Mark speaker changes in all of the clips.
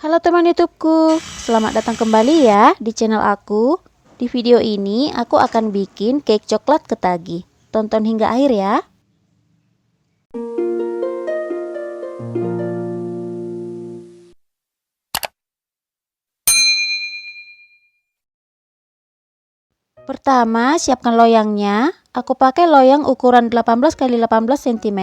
Speaker 1: Halo teman YouTubeku, selamat datang kembali ya di channel aku. Di video ini aku akan bikin cake coklat ketagi. Tonton hingga akhir ya. Pertama, siapkan loyangnya. Aku pakai loyang ukuran 18 x 18 cm.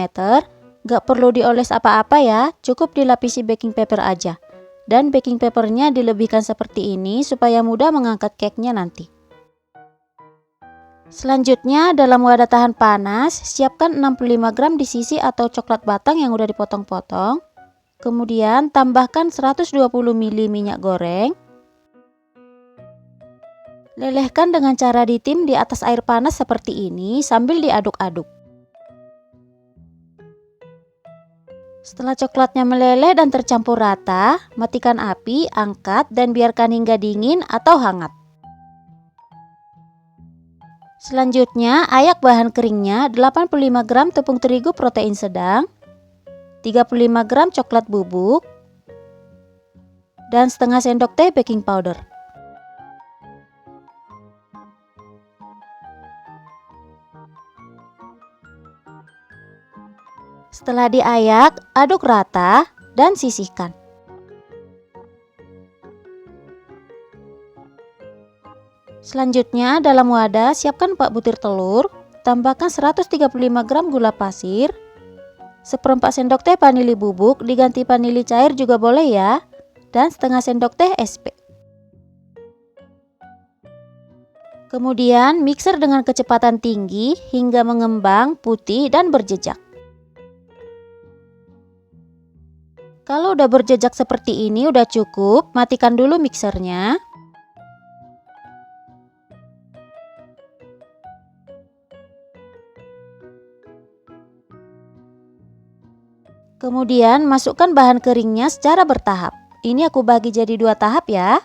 Speaker 1: Gak perlu dioles apa-apa ya, cukup dilapisi baking paper aja. Dan baking papernya dilebihkan seperti ini supaya mudah mengangkat cake-nya nanti. Selanjutnya dalam wadah tahan panas, siapkan 65 gram di sisi atau coklat batang yang udah dipotong-potong. Kemudian tambahkan 120 ml minyak goreng. Lelehkan dengan cara ditim di atas air panas seperti ini sambil diaduk-aduk. Setelah coklatnya meleleh dan tercampur rata, matikan api, angkat dan biarkan hingga dingin atau hangat. Selanjutnya, ayak bahan keringnya 85 gram tepung terigu protein sedang, 35 gram coklat bubuk, dan setengah sendok teh baking powder. Setelah diayak, aduk rata dan sisihkan. Selanjutnya dalam wadah siapkan 4 butir telur, tambahkan 135 gram gula pasir, seperempat sendok teh vanili bubuk, diganti vanili cair juga boleh ya, dan setengah sendok teh SP. Kemudian mixer dengan kecepatan tinggi hingga mengembang, putih dan berjejak. Kalau udah berjejak seperti ini udah cukup, matikan dulu mixernya. Kemudian masukkan bahan keringnya secara bertahap. Ini aku bagi jadi 2 tahap ya.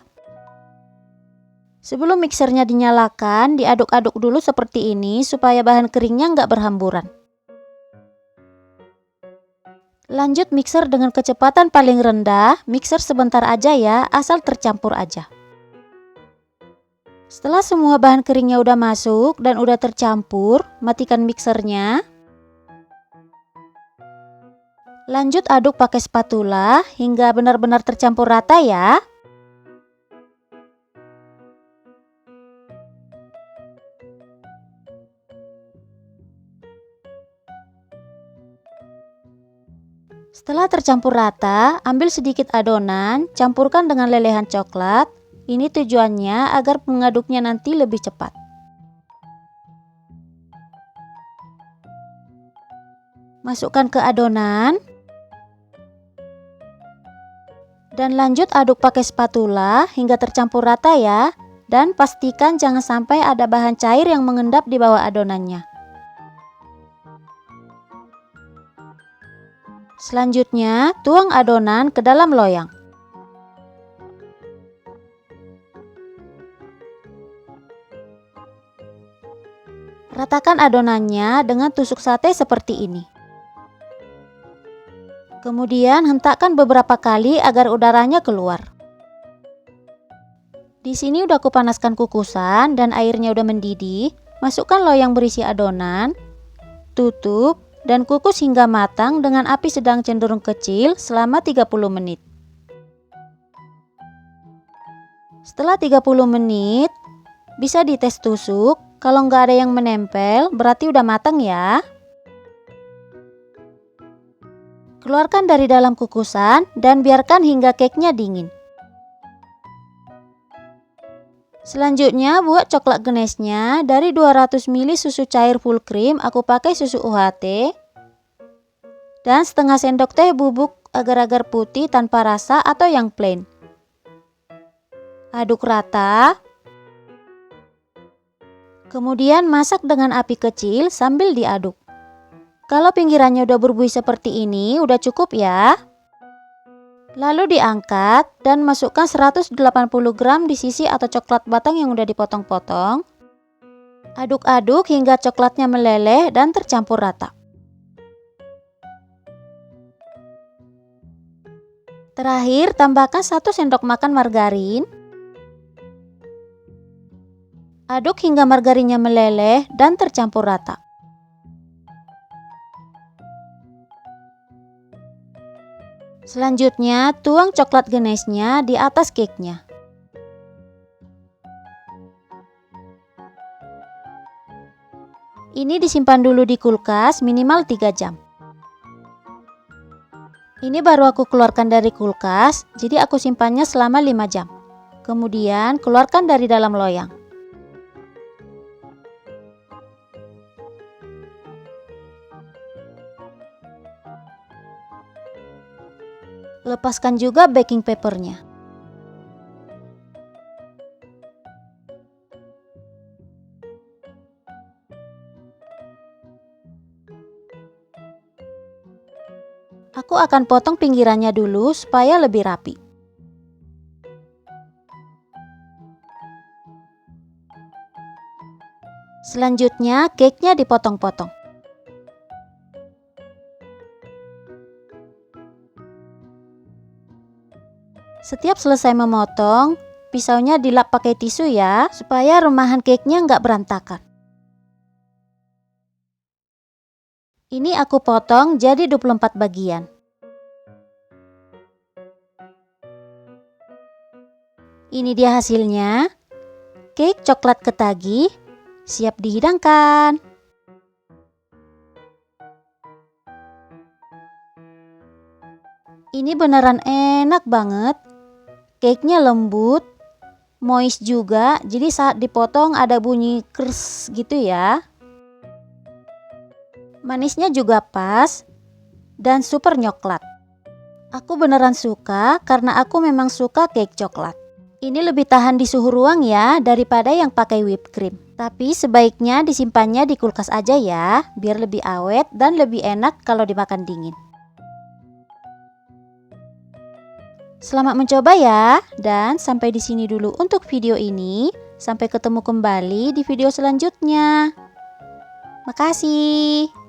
Speaker 1: Sebelum mixernya dinyalakan, diaduk-aduk dulu seperti ini supaya bahan keringnya nggak berhamburan. Lanjut mixer dengan kecepatan paling rendah, mixer sebentar aja ya, asal tercampur aja. Setelah semua bahan keringnya udah masuk dan udah tercampur, matikan mixernya. Lanjut aduk pakai spatula hingga benar-benar tercampur rata ya. Setelah tercampur rata, ambil sedikit adonan, campurkan dengan lelehan coklat. Ini tujuannya agar mengaduknya nanti lebih cepat. Masukkan ke adonan. Dan lanjut aduk pakai spatula hingga tercampur rata ya. Dan pastikan jangan sampai ada bahan cair yang mengendap di bawah adonannya. Selanjutnya, tuang adonan ke dalam loyang. Ratakan adonannya dengan tusuk sate seperti ini. Kemudian hentakkan beberapa kali agar udaranya keluar. Di sini udah kupanaskan kukusan dan airnya udah mendidih. Masukkan loyang berisi adonan, tutup dan kukus hingga matang dengan api sedang cenderung kecil selama 30 menit. Setelah 30 menit, bisa dites tusuk. Kalau nggak ada yang menempel, berarti udah matang ya. Keluarkan dari dalam kukusan dan biarkan hingga cake-nya dingin. Selanjutnya buat coklat ganesnya. Dari 200 ml susu cair full cream, aku pakai susu UHT. Dan setengah sendok teh bubuk agar-agar putih tanpa rasa atau yang plain. Aduk rata. Kemudian masak dengan api kecil sambil diaduk. Kalau pinggirannya udah berbuih seperti ini, udah cukup ya. Lalu diangkat dan masukkan 180 gram di sisi atau coklat batang yang udah dipotong-potong. Aduk-aduk hingga coklatnya meleleh dan tercampur rata. Terakhir, tambahkan 1 sendok makan margarin. Aduk hingga margarinnya meleleh dan tercampur rata. Selanjutnya, tuang coklat ganache-nya di atas cake-nya. Ini disimpan dulu di kulkas minimal 3 jam. Ini baru aku keluarkan dari kulkas, jadi aku simpannya selama 5 jam. Kemudian keluarkan dari dalam loyang. Lepaskan juga baking papernya. Aku akan potong pinggirannya dulu supaya lebih rapi. Selanjutnya, cake-nya dipotong-potong. Setiap selesai memotong, pisaunya dilap pakai tisu ya, supaya rumahan cake-nya nggak berantakan. Ini aku potong jadi 24 bagian. Ini dia hasilnya. Cake coklat ketagi siap dihidangkan. Ini beneran enak banget. Cake-nya lembut, moist juga, jadi saat dipotong ada bunyi kers gitu ya. Manisnya juga pas dan super nyoklat. Aku beneran suka karena aku memang suka cake coklat. Ini lebih tahan di suhu ruang ya daripada yang pakai whipped cream. Tapi sebaiknya disimpannya di kulkas aja ya, biar lebih awet dan lebih enak kalau dimakan dingin. Selamat mencoba ya, dan sampai di sini dulu untuk video ini. Sampai ketemu kembali di video selanjutnya. Makasih.